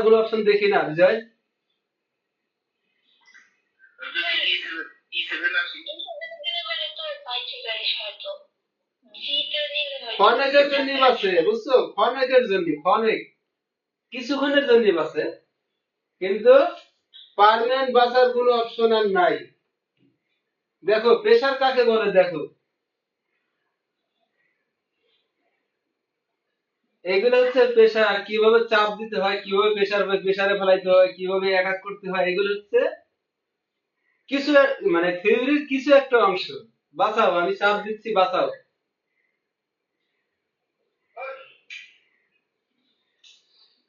গুলো অপশন দেখি না বিজয়। ফনেকের জন্য আছে বুঝছো, ফনেকের জন্য, ফনেক কিছুক্ষণের জন্য আছে, কিন্তু পার্মানেন্ট বাঁচার কোনো অপশন আর নাই। দেখো প্রেসার কাকে বলে, দেখো এগুলো হচ্ছে প্রেসার, কিভাবে চাপ দিতে হয়, কিভাবে প্রেসারে ফেলাইতে হয়, কিভাবে আঘাত করতে হয়, এগুলো হচ্ছে কিছু মানে থিওরির কিছু একটা অংশ। বাঁচাও, আমি চাপ দিচ্ছি, বাঁচাও।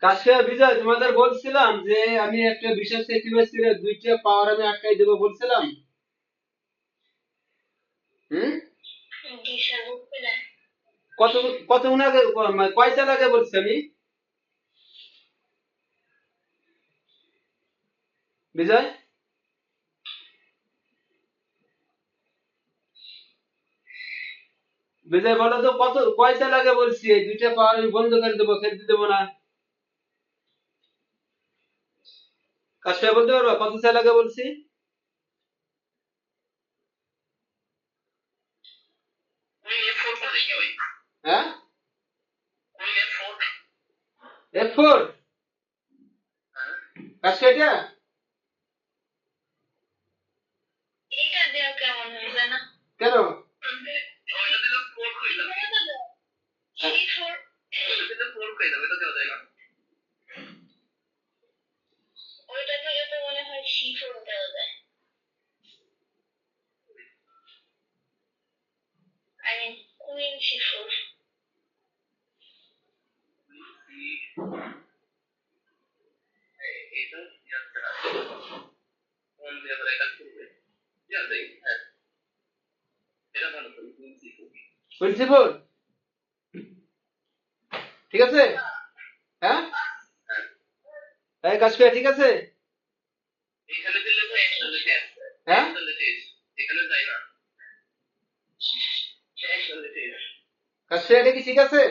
কাশিয়া বিজয়, তোমাদের বলছিলাম যে আমি একটা বিশেষ সেক্রিফাইসের দুইটা পাওয়ার আমি আটকাই দেবো বলছিলাম। হুম, কত কতক্ষণ আগে, মানে কয়টা আগে বলছি আমি বিজয়? বিজয় বলো তো কত কয়টা লাগে বলছি, এই দুইটা পাওয়ার আমি বন্ধ করে দেবো, খেলতে দেবো না। কাশিয়া বলতে পারবা কত চাল লাগে বলছি? হ্যাঁ, F4 কাশিয়া এটা কেন? প্রিন্সিপাল ঠিক আছে। হ্যাঁ, এই কাশিয়া ঠিক আছে। হ্যাঁ, কাশিয়া এটা কি ঠিক আছে?